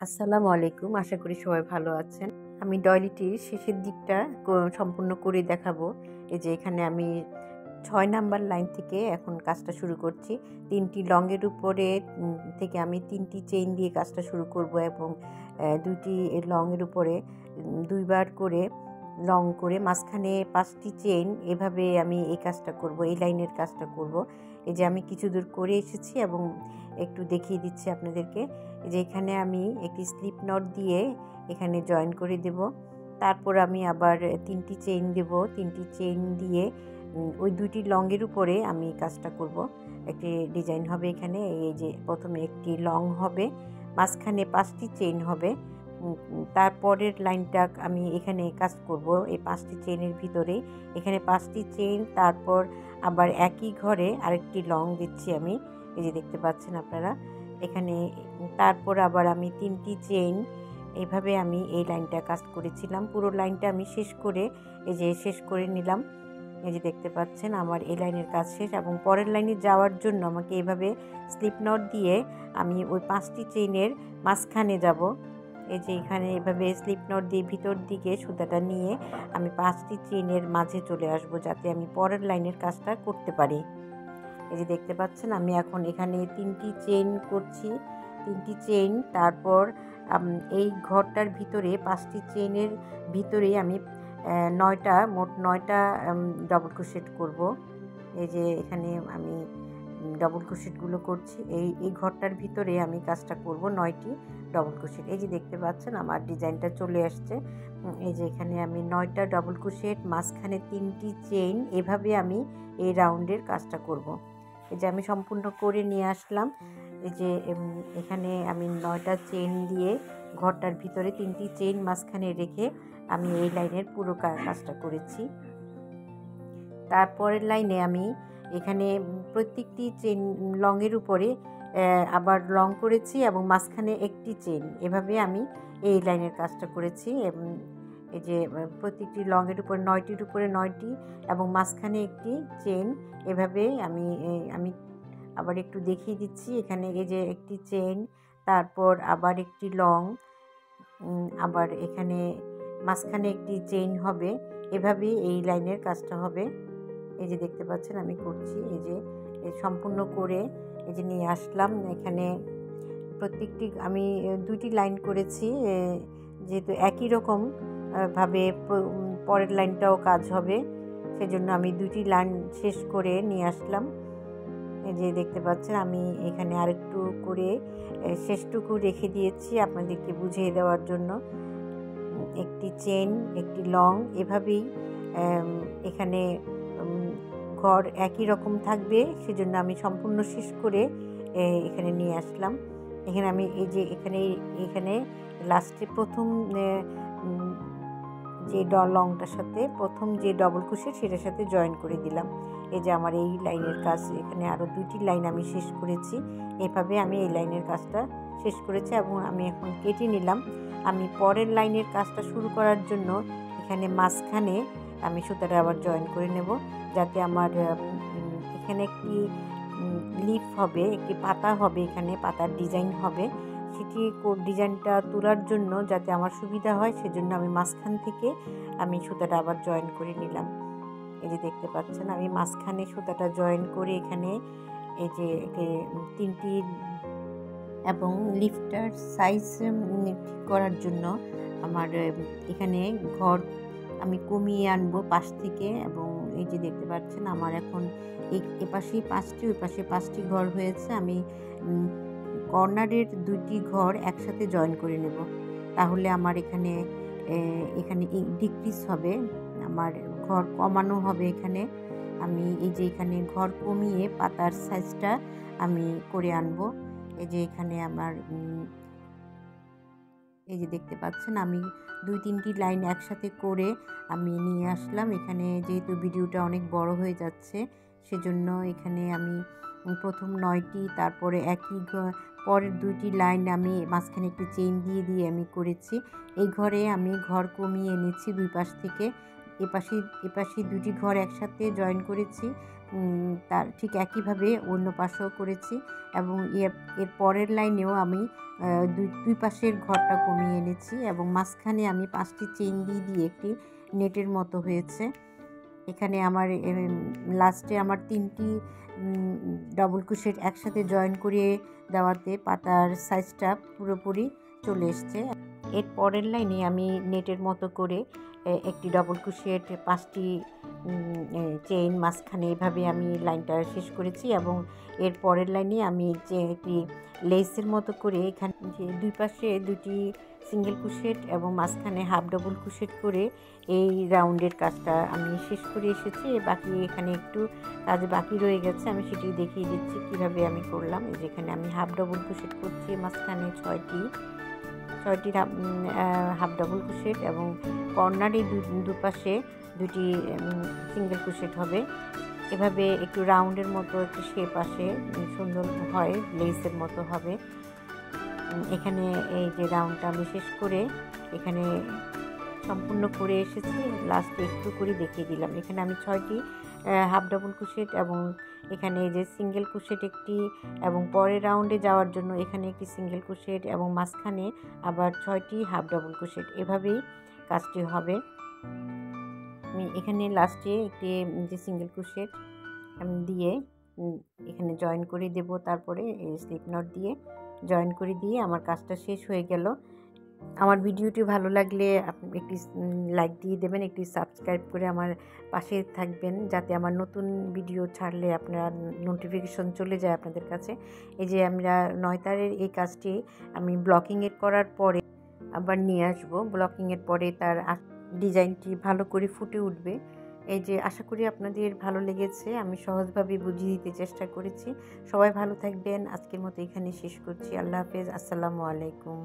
আসসালামু আলাইকুম। আশা করি সবাই ভালো আছেন। আমি ডয়েলিটির শেষের দিকটা সম্পূর্ণ করে দেখাবো। এই যে এখানে আমি ৬ নাম্বার লাইন থেকে এখন কাজটা শুরু করছি। ৩টি লংয়ের উপরে থেকে আমি ৩টি চেইন দিয়ে কাজটা শুরু করব এবং ২টি লংয়ের উপরে ২ বার করে লং করে মাঝখানে ৫টি চেইন, এভাবে আমি এই কাজটা করব, এই লাইনের কাজটা করব। এই যে আমি কিছু দূর করে এসেছি এবং একটু দেখিয়ে দিচ্ছি আপনাদেরকে। এই যে এখানে আমি একটি স্লিপ নট দিয়ে এখানে জয়েন করে দেব। তারপর আমি আবার ৩টি চেইন দেব। ৩টি চেইন দিয়ে ওই ২টি লংয়ের উপরে আমি কাজটা করব। একটি ডিজাইন হবে এখানে। এই যে প্রথমে একটি লং হবে, মাঝখানে ৫টি চেইন হবে। তারপরের লাইনটা আমি এখানে কাজ করব এই ৫টি চেইনের ভিতরে। এখানে ৫টি চেইন, তারপর আবার একই ঘরে আরেকটি লং দিচ্ছি আমি। এই যে দেখতে পাচ্ছেন আপনারা এখানে। তারপর আবার আমি ৩টি চেইন, এইভাবে আমি এই লাইনটা কাজ করেছিলাম। পুরো লাইনটা আমি শেষ করে নিলাম। এই যে দেখতে পাচ্ছেন আমার এই লাইনের কাজ শেষ এবং পরের লাইনে যাওয়ার জন্য আমাকে এইভাবে স্লিপ নট দিয়ে আমি ওই 5টি চেইনের মাঝখানে যাব। এই যে এখানে এভাবে স্লিপ নট দিয়ে ভিতর দিকে সুতাটা নিয়ে আমি 5টি চেইনের মাঝে চলে আসব, যাতে আমি পরের লাইনের কাজটা করতে পারি। এই যে দেখতে পাচ্ছেন আমি এখন এখানে 3টি চেইন করছি। 3টি চেইন, তারপর এই ঘরটার ভিতরে 5টি চেইনের ভিতরে আমি মোট 9টা ডবল ক্রোশেট করব। এই যে এখানে আমি ডবল ক্রোশেটগুলো করছি। এই ঘরটার ভিতরে আমি কাজটা করব 9টি ডবল ক্রোশেট। এই যে দেখতে পাচ্ছেন আমার ডিজাইনটা চলে আসছে। এই যে এখানে আমি 9টা ডবল ক্রোশেট, মাঝখানে 3টি চেইন, এভাবে আমি এই রাউন্ডের কাজটা করব। এই যে আমি সম্পূর্ণ করে নিয়ে আসলাম। এই যে এখানে আমি 9টা চেইন দিয়ে ঘরটার ভিতরে 3টি চেইন মাঝখানে রেখে আমি এই লাইনের পুরো কাজটা করেছি। তারপরের লাইনে আমি এখানে প্রত্যেকটি চেইন লংয়ের উপরে আবার লং করেছি এবং মাঝখানে একটি চেইন, এভাবে আমি এই লাইনের কাজটা করেছি। এই যে প্রত্যেকটি লংয়ের উপরে 9টির উপরে 9টি এবং মাঝখানে একটি চেইন, এভাবে আমি আবার একটু দেখিয়ে দিচ্ছি। এখানে এই যে একটি চেইন, তারপর আবার একটি লং, আবার এখানে মাঝখানে একটি চেইন হবে, এভাবেই এই লাইনের কাজটা হবে। এই যে দেখতে পাচ্ছেন আমি করছি। এই যে সম্পূর্ণ করে এই যে নিয়ে আসলাম। এখানে প্রত্যেকটি আমি 2টি লাইন করেছি, যেহেতু একই রকম ভাবে পরের লাইনটাও কাজ হবে, সেজন্য আমি 2টি লাইন শেষ করে নিয়ে আসলাম। এই যে দেখতে পাচ্ছেন আমি এখানে আরেকটু করে শেষটুকু রেখে দিয়েছি আপনাদেরকে বুঝিয়ে দেওয়ার জন্য। একটি চেইন, একটি লং, এভাবেই এখানে ঘর একই রকম থাকবে, সেজন্য আমি সম্পূর্ণ শেষ করে এখানে নিয়ে আসলাম। এখানে আমি এই যে এখানে লাস্টে প্রথম যে লংটার সাথে প্রথম যে ডবল ক্রোশেট সেটার সাথে জয়েন করে দিলাম। এই যে আমার এই লাইনের কাজ, এখানে আরও 2টি লাইন আমি শেষ করেছি। এভাবে আমি এই লাইনের কাজটা শেষ করেছি এবং আমি এখন কেটে নিলাম। আমি পরের লাইনের কাজটা শুরু করার জন্য এখানে মাঝখানে আমি সুতাটা আবার জয়েন করে নেব, যাতে আমার এখানে একটি লিফ হবে, একটি পাতা হবে, এখানে পাতার ডিজাইন হবে। সেটি ডিজাইনটা তোলার জন্য যাতে আমার সুবিধা হয়, সেজন্য আমি মাঝখান থেকে আমি সুতাটা আবার জয়েন করে নিলাম। এই যে দেখতে পাচ্ছেন আমি মাঝখানে সুতাটা জয়েন করে এখানে এই যে 3টি এবং লিফটার সাইজ ঠিক করার জন্য আমার এখানে ঘর আমি কমিয়ে আনবো পাশ থেকে। এবং এই যে দেখতে পাচ্ছেন আমার এখন এপাশে 5টি, ওই পাশে 5টি ঘর হয়েছে। আমি কর্নারের 2টি ঘর একসাথে জয়েন করে নেব, তাহলে আমার এখানে ডিক্রিজ হবে, আমার ঘর কমানো হবে। এখানে আমি এই যে এখানে ঘর কমিয়ে পাতার সাইজটা আমি করে আনবো। এই যে এখানে আমার এই যে দেখতে পাচ্ছেন আমি 2-3টি লাইন একসাথে করে আমি নিয়ে আসলাম। এখানে যেহেতু ভিডিওটা অনেক বড় হয়ে যাচ্ছে, সেজন্য এখানে আমি প্রথম 9টি, তারপরে পরের 2টি লাইন আমি মাঝখানে একটি চেইন দিয়ে আমি করেছি। এই ঘরে আমি ঘর কমিয়ে এনেছি 2 পাশ থেকে। এপাশে 2টি ঘর একসাথে জয়েন করেছি, তার ঠিক একইভাবে অন্য পাশেও করেছি এবং এর পরের লাইনেও আমি দুই পাশের ঘরটা কমিয়ে এনেছি এবং মাঝখানে আমি 5টি চেইন দিয়ে একটি নেটের মতো হয়েছে। এখানে আমার লাস্টে আমার 3টি ডাবল ক্রোশেট একসাথে জয়েন করে দেওয়াতে পাতার সাইজটা পুরোপুরি চলে এসছে। এর পরের লাইনে আমি নেটের মতো করে একটি ডাবল ক্রোশেট 5টি চেইন মাঝখানে এভাবে আমি লাইনটা শেষ করেছি এবং এর পরের লাইনে আমি যে একটি লেসের মতো করে এখানে যে দুই পাশে 2টি সিঙ্গেল ক্রোশেট এবং মাঝখানে হাফ ডাবল ক্রোশেট করে এই রাউন্ডের কাজটা আমি শেষ করে এসেছি। বাকি এখানে একটু কাজ বাকি রয়ে গেছে, আমি সেটি দেখিয়ে দিচ্ছি কিভাবে আমি করলাম। যেখানে আমি হাফ ডাবল ক্রোশেট করছি, মাঝখানে 6টি হাফ ডাবল ক্রোশেট এবং কর্নারে দুপাশে 2টি সিঙ্গেল ক্রোশেট হবে। এভাবে একটু রাউন্ডের মতো একটু শেপ আসে, সুন্দর হয়, লেসের মতো হবে। এখানে এই যে রাউন্ডটা আমি শেষ করে এখানে সম্পূর্ণ করে এসেছি, লাস্টে একটু করে দেখিয়ে দিলাম। এখানে আমি 6টি হাফ ডাবল ক্রোশেট এবং এখানে এই যে সিঙ্গেল ক্রোশেট একটি এবং পরের রাউন্ডে যাওয়ার জন্য এখানে একটি সিঙ্গেল ক্রোশেট এবং মাঝখানে আবার 6টি হাফ ডাবল ক্রোশেট, এভাবেই কাজটি হবে। আমি এখানে লাস্টে একটি যে সিঙ্গেল ক্রোশেট দিয়ে এখানে জয়েন করে দেব, তারপরে স্লিপ নট দিয়ে জয়েন করে দিয়ে আমার কাজটা শেষ হয়ে গেল। আমার ভিডিওটি ভালো লাগলে আপনি একটি লাইক দিয়ে দেবেন, একটি সাবস্ক্রাইব করে আমার পাশে থাকবেন যাতে আমার নতুন ভিডিও ছাড়লে আপনার নোটিফিকেশন চলে যায় আপনাদের কাছে। এই যে আমরা 9 তারের এই কাজটি আমি ব্লকিংয়ের করার পরে আবার নিয়ে আসব, ব্লকিংয়ের পরে তার ডিজাইনটি ভালো করে ফুটে উঠবে। এই যে আশা করি আপনাদের ভালো লেগেছে, আমি সহজভাবে বুঝিয়ে দিতে চেষ্টা করেছি। সবাই ভালো থাকবেন, আজকের মতো এখানে শেষ করছি। আল্লাহ হাফেজ, আসসালামু আলাইকুম।